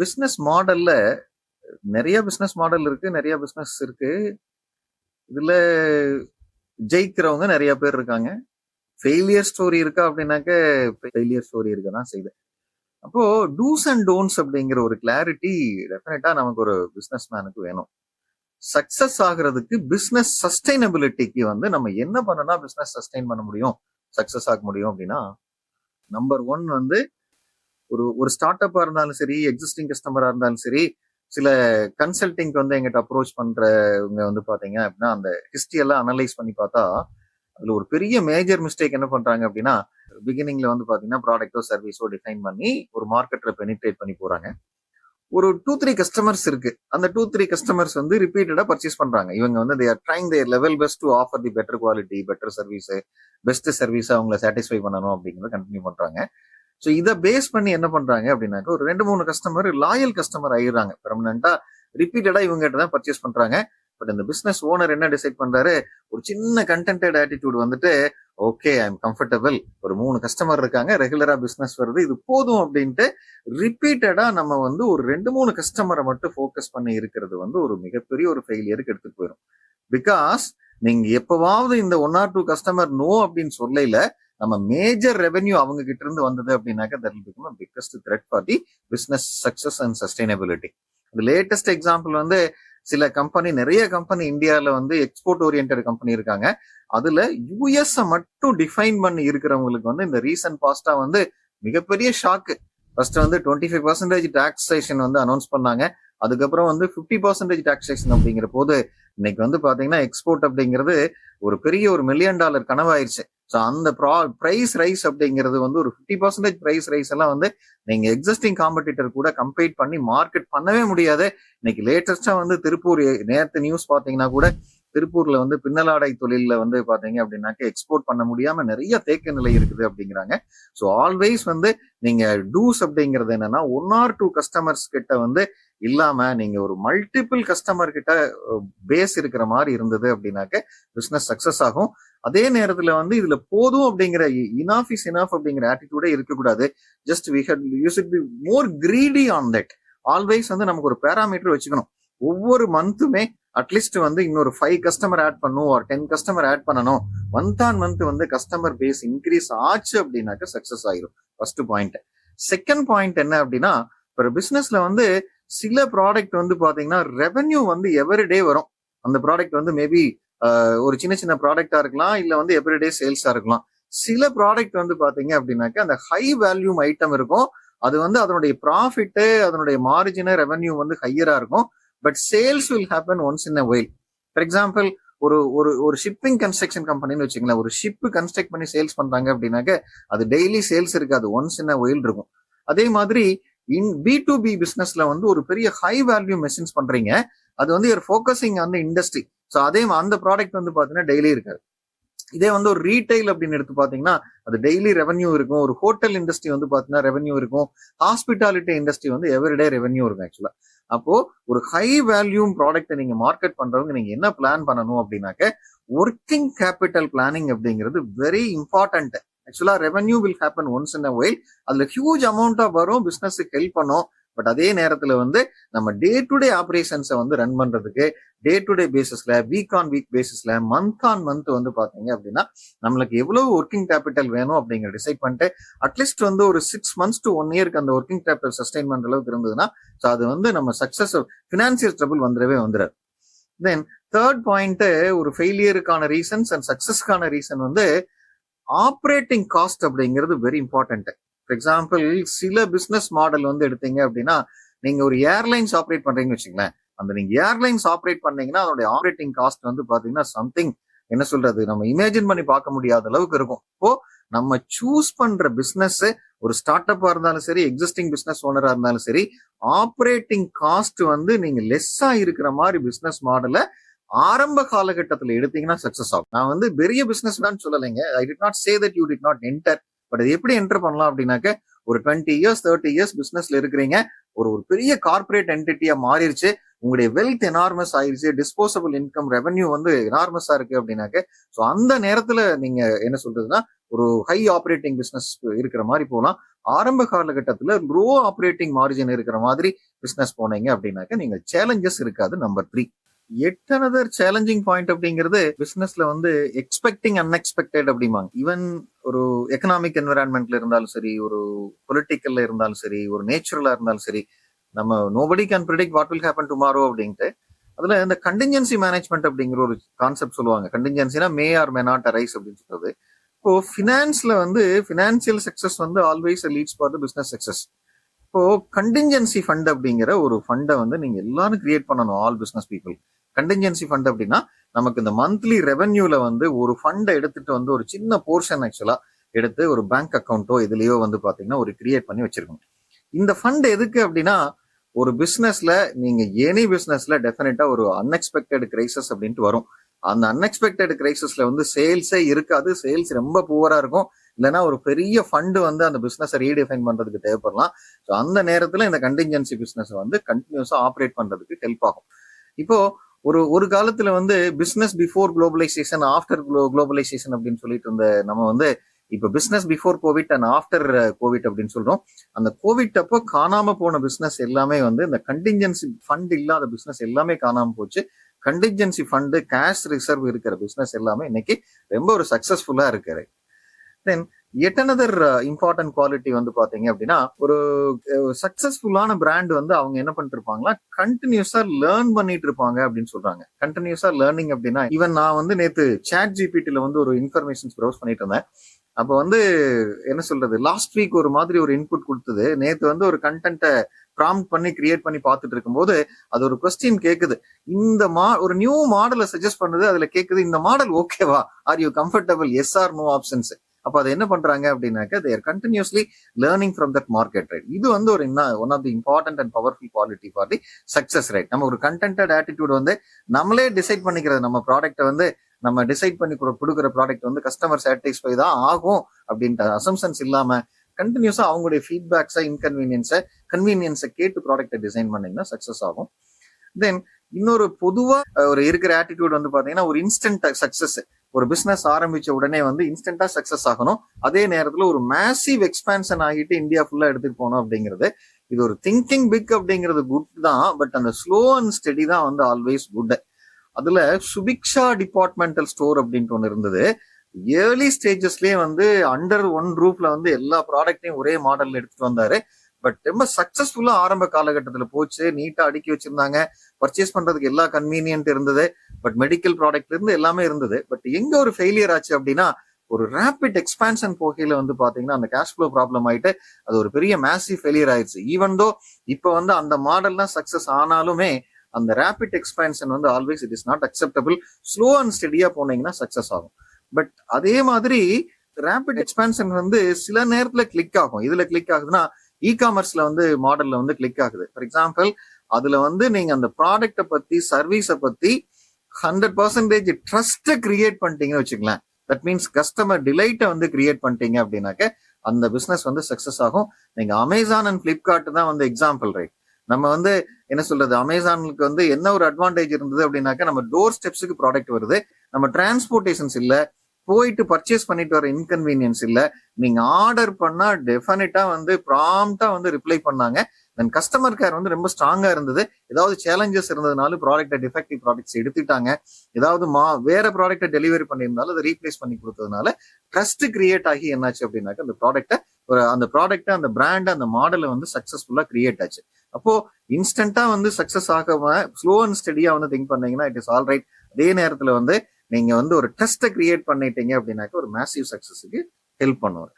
Business மாடல்ல நிறைய business model இருக்கு, நிறைய பிசினஸ் இருக்கு. இதுல ஜெயிக்கிறவங்க நிறைய பேர் இருக்காங்க. ஃபெயிலியர் ஸ்டோரி இருக்கா அப்படின்னாக்க ஃபெயிலியர் ஸ்டோரி இருக்கதான் செய்யுது. அப்போ டூஸ் அண்ட் டோன்ட்ஸ் அப்படிங்கிற ஒரு கிளாரிட்டி டெஃபினட்டா நமக்கு ஒரு பிசினஸ் மேனுக்கு வேணும். சக்சஸ் ஆகுறதுக்கு பிசினஸ் சஸ்டைனபிலிட்டிக்கு வந்து நம்ம என்ன பண்ணனா பிசினஸ் சஸ்டைன் பண்ண முடியும், சக்சஸ் ஆக முடியும் அப்படின்னா, நம்பர் 1 வந்து ஒரு ஸ்டார்ட் அப்பா இருந்தாலும் சரி, எக்ஸிஸ்டிங் கஸ்டமரா இருந்தாலும் சரி, சில கன்சல்டிங்க்கு வந்து எங்கிட்ட அப்ரோச் பண்றவங்க வந்து பாத்தீங்க அப்படின்னா அந்த ஹிஸ்டரி எல்லாம் அனலைஸ் பண்ணி பார்த்தா அதுல ஒரு பெரிய மேஜர் மிஸ்டேக் என்ன பண்றாங்க அப்படின்னா, பிகினிங்ல வந்து பாத்தீங்கன்னா ப்ராடக்டோ சர்வீஸோ டிஃபைன் பண்ணி ஒரு மார்க்கெட்ல பெனிட்ரேட் பண்ணி போறாங்க. ஒரு 2-3 கஸ்டமர்ஸ் இருக்கு. அந்த 2-3 கஸ்டமர்ஸ் வந்து ரிப்பீட்டடா பர்ச்சேஸ் பண்றாங்க. இவங்க வந்து they are trying their level best to offer the better quality, better service, best service அவங்களை சாட்டிஸ்ஃபை பண்ணணும் அப்படிங்கறத கண்டினியூ பண்றாங்க. ஸோ இதை பேஸ் பண்ணி என்ன பண்றாங்க அப்படின்னாக்க ஒரு 2-3 கஸ்டமர் லாயல் கஸ்டமர் ஆயிடுறாங்க. பெர்மனண்டா ரிப்பீட்டடா இவங்க கிட்ட தான் பர்ச்சேஸ் பண்றாங்க. பட் இந்த பிசினஸ் ஓனர் என்ன டிசைட் பண்றாரு, ஒரு சின்ன கண்டென்டட் ஆட்டிடியூட் வந்துட்டு ஓகே ஐ எம் கம்ஃபர்டபிள், ஒரு 3 கஸ்டமர் இருக்காங்க, ரெகுலரா பிசினஸ் வருது, இது போதும் அப்படின்ட்டு ரிப்பீட்டடா நம்ம வந்து ஒரு 2-3 கஸ்டமரை மட்டும் ஃபோக்கஸ் பண்ணி இருக்கிறது வந்து ஒரு மிகப்பெரிய ஒரு ஃபெயிலியருக்கு எடுத்துட்டு போயிடும். பிகாஸ் நீங்க எப்பவாவது இந்த 1 or 2 கஸ்டமர் நோ அப்படின்னு சொல்லல, நம்ம மேஜர் ரெவென்யூ அவங்க கிட்ட இருந்து வந்தது அப்படின்னாக்க that will become a biggest threat for the business success and sustainability. the latest example வந்து சில கம்பெனி, நிறைய கம்பெனி இந்தியால வந்து எக்ஸ்போர்ட் ஓரியன்டட் கம்பெனி இருக்காங்க. அதுல யூஎஸ் மட்டும் டிஃபைன் பண்ணி இருக்கிறவங்களுக்கு வந்து இந்த ரீசன்ட் பாஸ்டா வந்து மிகப்பெரிய ஷாக்கு. ஃபர்ஸ்ட் வந்து 25% டாக்ஸேஷன் வந்து அனௌன்ஸ் பண்ணாங்க. அதுக்கப்புறம் வந்து 50% டாக்ஸேஷன் அப்படிங்கிற போது இன்னைக்கு வந்து பாத்தீங்கன்னா எக்ஸ்போர்ட் அப்படிங்கிறது ஒரு பெரிய ஒரு $1 மில்லியன் கனவாயிருச்சு. ஸோ அந்த பிரைஸ் ரைஸ் அப்படிங்கிறது வந்து ஒரு 50% பிரைஸ் ரைஸ் எல்லாம் வந்து நீங்க எக்ஸிஸ்டிங் காம்படிட்டர் கூட கம்பீட் பண்ணி மார்க்கெட் பண்ணவே முடியாது. இன்னைக்கு லேட்டஸ்டா வந்து திருப்பூர் நேற்று நியூஸ் பாத்தீங்கன்னா கூட திருப்பூர்ல வந்து பின்னலாடை தொழில வந்து பாத்தீங்க அப்படின்னாக்க எக்ஸ்போர்ட் பண்ண முடியாம நிறைய தேக்க நிலை இருக்குது அப்படிங்கிறாங்க. ஸோ ஆல்வேஸ் வந்து நீங்க டூஸ் அப்படிங்கிறது என்னன்னா 1 or 2 கஸ்டமர்ஸ் கிட்ட வந்து இல்லாம நீங்க ஒரு மல்டிபிள் கஸ்டமர் கிட்ட பேஸ் இருக்கிற மாதிரி இருந்தது அப்படின்னாக்க பிசினஸ் சக்சஸ் ஆகும். அதே நேரத்துல வந்து இதுல போதும் அப்படிங்கிற இனாஃப் இஸ் இனாஃப் அப்படிங்கிற ஆட்டிடியூடே இருக்கக்கூடாது. Just you should be more greedy on that. Always வந்து நமக்கு ஒரு பேராமீட்டர் வச்சுக்கணும். ஒவ்வொரு மந்த்துமே அட்லீஸ்ட் வந்து இன்னொரு 5 கஸ்டமர் ஆட் பண்ணும், ஒரு 10 கஸ்டமர் ஆட் பண்ணணும். மந்த் ஆன் மந்த் வந்து கஸ்டமர் பேஸ் இன்க்ரீஸ் ஆச்சு அப்படின்னாக்க சக்சஸ் ஆயிரும். First point. செகண்ட் பாயிண்ட் என்ன அப்படின்னா, ஒரு பிசினஸ்ல வந்து சில ப்ராடக்ட் வந்து பாத்தீங்கன்னா ரெவென்யூ வந்து எவ்ரிடே வரும். அந்த ப்ராடக்ட் வந்து மேபி ஒரு சின்ன சின்ன ப்ராடக்டா இருக்கலாம், இல்ல வந்து எவ்ரிடே சேல்ஸா இருக்கலாம். சில ப்ராடக்ட் வந்து பாத்தீங்க அப்படின்னாக்க அந்த ஹை வேல்யூம் ஐட்டம் இருக்கும். அது வந்து அதனுடைய ப்ராஃபிட், அதனுடைய மார்ஜின், ரெவென்யூ வந்து ஹையரா இருக்கும். But sales will happen once in a while. For example ஒரு ஷிப்பிங் கன்ஸ்ட்ரக்ஷன் கம்பெனின்னு வச்சுக்கலாம். ஒரு ஷிப் கன்ஸ்ட்ரக்ட் பண்ணி சேல்ஸ் பண்றாங்க அப்படின்னாக்க அது டெய்லி சேல்ஸ் இருக்காது, ஒன்ஸ் இன் அ வைல் இருக்கும். அதே மாதிரி B2B பிசினஸ்ல வந்து ஒரு பெரிய ஹை வேல்யூ மெஷின்ஸ் பண்றீங்க, அது வந்து focusing on the industry. So அதே அந்த ப்ராடக்ட் வந்து பாத்தீங்கன்னா டெய்லி இருக்காது. இதே வந்து ஒரு ரீட்டைல் அப்படின்னு எடுத்து பாத்தீங்கன்னா அது டெய்லி ரெவன்யூ இருக்கும். ஒரு ஹோட்டல் இண்டஸ்ட்ரி வந்து பாத்தீங்கன்னா ரெவன்யூ இருக்கும். ஹாஸ்பிட்டாலிட்டி இண்டஸ்ட்ரி வந்து எவ்ரிடே ரெவன்யூ இருக்கும் ஆக்சுவலா. அப்போ ஒரு ஹை வேல்யூம் ப்ராடக்ட் நீங்க மார்க்கெட் பண்றவங்க நீங்க என்ன பிளான் பண்ணணும் அப்படின்னாக்க ஒர்க்கிங் கேபிட்டல் பிளானிங் அப்படிங்கிறது வெரி இம்பார்ட்டன்ட். ஆக்சுவலா revenue will happen once in a while. அதுல ஹியூஜ் அமௌண்டா வரும், பிசினஸுக்கு ஹெல்ப் பண்ணும். பட் அதே நேரத்துல வந்து நம்ம டே டு டே ஆபரேஷன்ஸை வந்து ரன் பண்றதுக்கு டே டு டே பேசிஸ்ல, வீக் ஆன் வீக் பேசிஸ்ல, மந்த் ஆன் மந்த் வந்து பாத்தீங்க அப்படின்னா நம்மளுக்கு எவ்வளவு ஒர்க்கிங் கேபிட்டல் வேணும் அப்படிங்கிற டிசைட் பண்ணிட்டு அட்லீஸ்ட் வந்து ஒரு 6 months to 1 year அந்த ஒர்க்கிங் கேபிட்டல் சஸ்டைன் பண்ற அளவுக்கு இருந்ததுன்னா அது வந்து நம்ம சக்சஸ் பினான்சியல் ட்ரபிள் வந்துடாது. தென் தேர்ட் பாயிண்ட், ஒரு ஃபெயிலியருக்கான ரீசன்ஸ் அண்ட் சக்சஸ்க்கான ரீசன் வந்து ஆப்ரேட்டிங் காஸ்ட் அப்படிங்கிறது வெரி இம்பார்ட்டன்ட். ஃபார் எக்ஸாம்பிள் சில பிசினஸ் மாடல் வந்து எடுத்தீங்க அப்படின்னா, நீங்க ஒரு ஏர்லைன்ஸ் ஆப்ரேட் பண்றீங்கன்னு வச்சுங்களேன். அந்த நீங்க ஏர்லைன்ஸ் ஆப்ரேட் பண்ணீங்கன்னா அதோட ஆப்ரேட்டிங் காஸ்ட் வந்து பாத்தீங்கன்னா சம்திங் என்ன சொல்றது, நம்ம இமேஜின் பண்ணி பார்க்க முடியாத அளவுக்கு இருக்கும். இப்போ நம்ம சூஸ் பண்ற பிசினஸ் ஒரு ஸ்டார்ட் அப்பா இருந்தாலும் சரி, எக்ஸிஸ்டிங் பிசினஸ் ஓனரா இருந்தாலும் சரி, ஆப்ரேட்டிங் காஸ்ட் வந்து நீங்க லெஸ்ஸா இருக்கிற மாதிரி பிசினஸ் மாடல ஆரம்ப காலகட்டத்தில் எடுத்தீங்கன்னா சக்சஸ் ஆகும். நான் வந்து பெரிய பிசினஸ் தான் சொல்லலைங்க. I did not say that you did not enter. But அது எப்படி என்டர் பண்ணலாம் அப்படின்னாக்க, ஒரு 20 years 30 years பிசினஸ்ல இருக்கிறீங்க, ஒரு பெரிய கார்பரேட் என்டிட்டியா மாறிடுச்சு, உங்களுடைய வெல்த் எனார்மஸ் ஆயிருச்சு, டிஸ்போசபிள் இன்கம் ரெவன்யூ வந்து எனார்மஸா இருக்கு அப்படின்னாக்க, ஸோ அந்த நேரத்துல நீங்க என்ன சொல்றதுன்னா ஒரு ஹை ஆப்ரேட்டிங் பிசினஸ் இருக்கிற மாதிரி போகலாம். ஆரம்ப காலகட்டத்துல லோ ஆப்ரேட்டிங் மார்ஜின் இருக்கிற மாதிரி பிசினஸ் போனீங்க அப்படின்னாக்க நீங்க சேலஞ்சஸ் இருக்காது. நம்பர் 3. எட் அனதர் சேலஞ்சிங் பாயிண்ட் அப்படிங்கிறது பிசினஸ்ல வந்து எக்ஸ்பெக்டிங் அன்எக்ஸ்பெக்டட் அப்படிம்பாங்க. ஈவன் ஒரு எக்கனாமிக் என்விரான்மெண்ட்ல இருந்தாலும் சரி, ஒரு பொலிட்டிக்கல்ல இருந்தாலும் சரி, ஒரு நேச்சுரலா இருந்தாலும் சரி, நம்ம nobody can predict what will happen tomorrow அப்படின்ட்டு அதுல இந்த கண்டிஞ்சன்சி மேனேஜ்மெண்ட் அப்படிங்கிற ஒரு கான்செப்ட் சொல்லுவாங்க. கண்டிஞ்சன்சினா may or may not arise அப்படின்னு சொல்றது. இப்போ ஃபினான்ஸ்ல வந்து ஃபினான்சியல் சக்சஸ் வந்து always leads for the business success. இப்போ கண்டிஞ்சன்சி ஃபண்ட் அப்படிங்கிற ஒரு ஃபண்டை வந்து நீங்க எல்லாரும் கிரியேட் பண்ணணும், ஆல் பிசினஸ் பீப்புள். கண்டிஞ்சன்சி ஃபண்ட் அப்படின்னா நமக்கு இந்த மந்த்லி ரெவென்யூல வந்து ஒரு ஃபண்டை எடுத்துட்டு வந்து ஒரு சின்ன போர்ஷன் ஆக்சுவலா எடுத்து ஒரு பேங்க் அக்கௌண்ட்டோ இதுலயோ வந்து பாத்தீங்கன்னா ஒரு கிரியேட் பண்ணி வச்சிருக்கணும். இந்த ஃபண்ட் எதுக்கு அப்படின்னா ஒரு பிசினஸ்ல நீங்க எனி பிசினஸ்ல டெஃபினட்டா ஒரு அன்எக்ஸ்பெக்டட் கிரைசஸ் அப்படின்ட்டு வரும். அந்த அன்எக்ஸ்பெக்டட் கிரைசஸ்ல வந்து சேல்ஸே இருக்காது, சேல்ஸ் ரொம்ப புவரா இருக்கும். இல்லைன்னா ஒரு பெரிய ஃபண்ட் வந்து அந்த பிசினஸை ரீடிஃபைன் பண்றதுக்கு தேவைப்படலாம். ஸோ அந்த நேரத்துல இந்த கண்டிஞ்சன்சி பிசினஸ் வந்து கண்டினியூஸா ஆப்ரேட் பண்றதுக்கு ஹெல்ப் ஆகும். இப்போ ஒரு காலத்துல வந்து business before globalization, after globalization அப்படின்னு சொல்லிட்டு இருந்த நம்ம வந்து இப்ப business before COVID and after COVID அப்படின்னு சொல்றோம். அந்த கோவிட் அப்போ காணாம போன பிசினஸ் எல்லாமே வந்து இந்த கண்டிஞ்சன்சி ஃபண்ட் இல்லாத பிசினஸ் எல்லாமே காணாம போச்சு. கண்டிஞ்சன்சி ஃபண்ட், கேஷ் ரிசர்வ் இருக்கிற பிசினஸ் எல்லாமே இன்னைக்கு ரொம்ப ஒரு சக்சஸ்ஃபுல்லா இருக்கு. தென் எட் அனதர் இம்பார்ட்டன்ட் குவாலிட்டி வந்து பாத்தீங்க அப்படின்னா ஒரு சக்சஸ்ஃபுல்லான பிராண்ட் வந்து அவங்க என்ன பண்ணிட்டு இருப்பாங்களா, கண்டினியூஸா லேர்ன் பண்ணிட்டு இருப்பாங்க அப்படின்னு சொல்றாங்க. கண்டினியூஸா லேர்னிங் அப்படின்னா ஈவன் நான் வந்து நேத்து சாட் ஜிபிடில வந்து ஒரு இன்ஃபர்மேஷன்ஸ் ப்ரௌஸ் பண்ணிட்டு இருந்தேன். அப்ப வந்து என்ன சொல்றது, லாஸ்ட் வீக் ஒரு மாதிரி ஒரு இன்புட் கொடுத்தது. நேத்து வந்து ஒரு கண்டென்ட்டை ப்ராம்ப்ட் பண்ணி கிரியேட் பண்ணி பார்த்துட்டு இருக்கும்போது அது ஒரு கொஸ்டின் கேக்குது. இந்த ஒரு நியூ மாடலை சஜஸ்ட் பண்ணுது. அதுல கேக்குது, இந்த மாடல் ஓகேவா, are you comfortable, yes or no options. அப்ப அதை என்ன பண்றாங்க அப்படின்னாக்க they are continuously learning from that market, right? இது வந்து ஒரு one of the important and powerful quality for the success, right? நம்ம ஒரு கண்டென்டட் ஆட்டிடியூட் வந்து நம்மளே டிசைட் பண்ணிக்கிறது. நம்ம ப்ராடக்ட்டை வந்து நம்ம டிசைட் பண்ணி கொடுக்குற ப்ராடக்ட் வந்து கஸ்டமர் சாட்டிஸ்ஃபை தான் ஆகும் அப்படின்ற அசம்ஷன்ஸ் இல்லாம கண்டினியூஸா அவங்களுடைய ஃபீட்பேக்ஸை, கன்வீனியன்ஸை கேட்டு ப்ராடக்ட்டை டிசைன் பண்ணீங்கன்னா சக்சஸ் ஆகும். தென் இன்னொரு பொதுவா ஒரு இருக்கிற ஆட்டிடியூட் வந்து பாத்தீங்கன்னா ஒரு இன்ஸ்டன்ட் சக்சஸ். ஒரு பிசினஸ் ஆரம்பிச்ச உடனே வந்து இன்ஸ்டன்டா சக்சஸ் ஆகணும். அதே நேரத்துல ஒரு மேசிவ் எக்ஸ்பான்ஷன் ஆகிட்டு இந்தியா ஃபுல்லா எடுத்துட்டு போகணும் அப்படிங்கிறது. இது ஒரு திங்கிங் பிக் அப்படிங்கிறது குட் தான், பட் அந்த ஸ்லோ அண்ட் ஸ்டெடி தான் வந்து ஆல்வேஸ் குட். அதுல சுபிக்ஷா டிபார்ட்மெண்டல் ஸ்டோர் அப்படின்ட்டு ஒண்ணு இருந்தது. ஏர்லி ஸ்டேஜஸ்லயே வந்து அண்டர் ஒன் ரூஃப்ல வந்து எல்லா ப்ராடக்டையும் ஒரே மாடல்ல எடுத்துட்டு வந்தாரு. பட் ரொம்ப சக்சஸ்ஃபுல்லா ஆரம்ப காலகட்டத்துல போச்சு. நீட்டா அடுக்கி வச்சிருந்தாங்க. பர்ச்சேஸ் பண்றதுக்கு எல்லா கன்வீனியன்ட் இருந்தது. பட் மெடிக்கல் ப்ராடக்ட்ல இருந்து எல்லாமே இருந்தது. பட் எங்க ஒரு ஃபெயிலியர் ஆச்சு அப்படின்னா ஒரு ரேபிட் எக்ஸ்பான்ஷன் போகையில வந்து பாத்தீங்கன்னா அந்த கேஷ் ஃப்ளோ ப்ராப்ளம் ஆயிட்டு அது ஒரு பெரிய மேசிவ் ஃபெயிலியர் ஆயிடுச்சு. ஈவன் தோ இப்ப வந்து அந்த மாடல்லாம் சக்சஸ் ஆனாலுமே அந்த ரேபிட் எக்ஸ்பான்ஷன் வந்து always it is not acceptable. Slow and ஸ்டெடியா போனீங்கன்னா சக்சஸ் ஆகும். பட் அதே மாதிரி ரேபிட் எக்ஸ்பான்ஷன் வந்து சில நேரத்துல கிளிக் ஆகும். இதுல கிளிக் ஆகுதுன்னா இ காமர்ஸ்ல வந்து மாடல்ல வந்து கிளிக் ஆகுது. ஃபார் எக்ஸாம்பிள் அதுல வந்து நீங்க அந்த ப்ராடக்ட்டை பத்தி, சர்வீஸை பத்தி 100% ட்ரஸ்ட் கிரியேட் பண்ணிட்டீங்கன்னு வச்சுக்கலாம். தட் மீன்ஸ் கஸ்டமர் டிலைட்டை வந்து கிரியேட் பண்ணிட்டீங்க அப்படின்னாக்க அந்த பிசினஸ் வந்து சக்சஸ் ஆகும். நீங்க அமேசான் அண்ட் பிளிப்கார்ட் தான் வந்து எக்ஸாம்பிள், ரைட்? நம்ம வந்து என்ன சொல்றது, அமேசானுக்கு வந்து என்ன ஒரு அட்வான்டேஜ் இருந்தது அப்படின்னாக்க நம்ம டோர் ஸ்டெப்ஸுக்கு ப்ராடக்ட் வருது. நம்ம டிரான்ஸ்போர்டேஷன்ஸ் இல்ல, போயிட்டு பர்ச்சேஸ் பண்ணிட்டு வர இன்கன்வீனியன்ஸ் இல்ல. நீங்க ஆர்டர் பண்ணா டெஃபினட்டா வந்து ப்ராம்ப்டா வந்து ரிப்ளை பண்ணாங்க. தென் கஸ்டமர் கேர் வந்து ரொம்ப ஸ்ட்ராங்கா இருந்தது. ஏதாவது சேலஞ்சஸ் இருந்ததுனால ப்ராடக்ட் டிஃபெக்டிவ் ப்ராடக்ட்ஸ் எடுத்துட்டாங்க. ஏதாவது வேற ப்ராடக்ட்டை டெலிவரி பண்ணியிருந்தாலும் அதை ரீப்ளேஸ் பண்ணி கொடுத்ததுனால ட்ரஸ்ட் கிரியேட் ஆகி என்னாச்சு அப்படின்னாக்க அந்த ப்ராடக்ட்டை அந்த பிராண்ட் அந்த மாடலை வந்து சக்சஸ்ஃபுல்லா கிரியேட் ஆச்சு. அப்போ இன்ஸ்டன்டா வந்து சக்சஸ் ஆகாம ஸ்லோ அண்ட் ஸ்டெடியா வந்து திங்க் பண்ணீங்கன்னா இட் இஸ் ஆல் ரைட். அதே நேரத்துல வந்து நீங்க வந்து ஒரு டெஸ்ட்டை கிரியேட் பண்ணிட்டீங்க அப்படின்னாக்க ஒரு மேசிவ் சக்சஸுக்கு ஹெல்ப் பண்ணுவார்.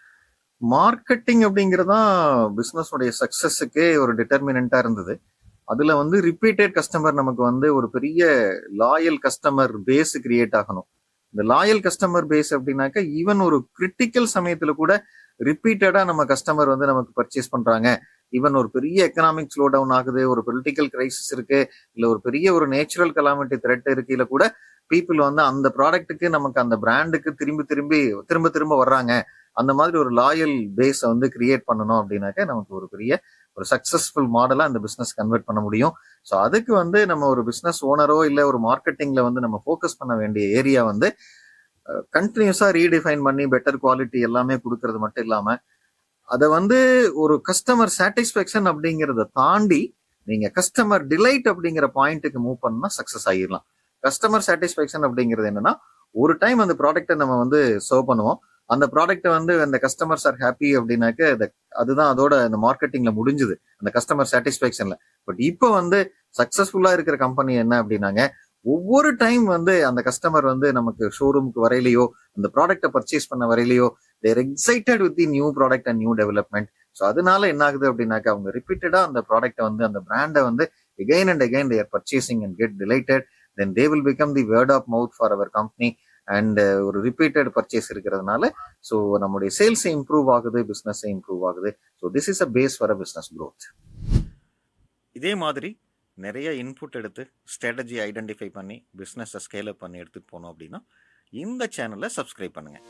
மார்க்கெட்டிங் அப்படிங்கறதான் பிசினஸ் உடைய சக்சஸுக்கே ஒரு டிட்டர்மினண்டா இருந்தது. அதுல வந்து ரிப்பீட்டட் கஸ்டமர், நமக்கு வந்து ஒரு பெரிய லாயல் கஸ்டமர் பேஸ் கிரியேட் ஆகணும். இந்த லாயல் கஸ்டமர் பேஸ் அப்படின்னாக்க ஈவன் ஒரு கிரிட்டிக்கல் சமயத்துல கூட ரிப்பீட்டடா நம்ம கஸ்டமர் வந்து நமக்கு பர்ச்சேஸ் பண்றாங்க. ஈவன் ஒரு பெரிய எக்கனாமிக் ஸ்லோ டவுன் ஆகுது, ஒரு பொலிட்டிக்கல் கிரைசிஸ் இருக்கு, இல்ல ஒரு பெரிய ஒரு நேச்சுரல் கலாமிட்டி த்ரெட் இருக்கு, இல்ல கூட பீப்புள் வந்து அந்த ப்ராடக்ட்டுக்கு நமக்கு அந்த பிராண்டுக்கு திரும்ப திரும்ப வர்றாங்க. அந்த மாதிரி ஒரு லாயல் பேஸ வந்து கிரியேட் பண்ணணும் அப்படின்னாக்க நமக்கு ஒரு பெரிய ஒரு சக்சஸ்ஃபுல் மாடலா அந்த பிசினஸ் கன்வெர்ட் பண்ண முடியும். ஸோ அதுக்கு வந்து நம்ம ஒரு பிசினஸ் ஓனரோ இல்ல ஒரு மார்க்கெட்டிங்ல வந்து நம்ம ஃபோக்கஸ் பண்ண வேண்டிய ஏரியா வந்து கண்டினியூஸா ரீடிஃபைன் பண்ணி பெட்டர் குவாலிட்டி எல்லாமே கொடுக்கறது மட்டும் இல்லாம அதை வந்து ஒரு கஸ்டமர் சாட்டிஸ்ஃபேக்ஷன் அப்படிங்கிறத தாண்டி நீங்க கஸ்டமர் டிலைட் அப்படிங்கிற பாயிண்ட்டுக்கு மூவ் பண்ணா சக்சஸ் ஆகிடலாம். கஸ்டமர் சாட்டிஸ்ஃபேக்ஷன் அப்படிங்கிறது என்னன்னா, ஒரு டைம் அந்த ப்ராடக்ட்டை நம்ம வந்து சர்வ் பண்ணுவோம். அந்த ப்ராடக்ட்டை வந்து அந்த கஸ்டமர்ஸ் ஆர் ஹாப்பி அப்படின்னாக்க அதுதான் அதோட அந்த மார்க்கெட்டிங்ல முடிஞ்சுது, அந்த கஸ்டமர் சாட்டிஸ்ஃபேக்ஷன்ல. பட் இப்போ வந்து சக்சஸ்ஃபுல்லா இருக்கிற கம்பெனி என்ன அப்படின்னாங்க, ஒவ்வொரு டைம் வந்து அந்த கஸ்டமர் வந்து நமக்கு ஷோரூமுக்கு வரையிலையோ, அந்த ப்ராடக்ட்டை பர்ச்சேஸ் பண்ண வரையிலையோ, they're excited with the new product and new development. So அதனால என்ன ஆகுது அப்படின்னாக்கா, அவங்க ரிப்பீட்டடா அந்த ப்ராடக்ட்டை வந்து அந்த பிராண்டை வந்து again and again they are purchasing and get delighted. Then they will become the word of mouth for our company. And ஒரு ரிப்பீட்டட் பர்ச்சேஸ் இருக்கிறதுனால ஸோ நம்முடைய சேல்ஸ் இம்ப்ரூவ் ஆகுது, பிஸ்னஸ் இம்ப்ரூவ் ஆகுது. So this is a base for a business growth. இதே மாதிரி நிறைய input எடுத்து strategy identify பண்ணி பிஸ்னஸை ஸ்கேல் அப் பண்ணி எடுத்துகிட்டு போனோம் அப்படின்னா இந்த சேனலை சப்ஸ்கிரைப் பண்ணுங்கள்.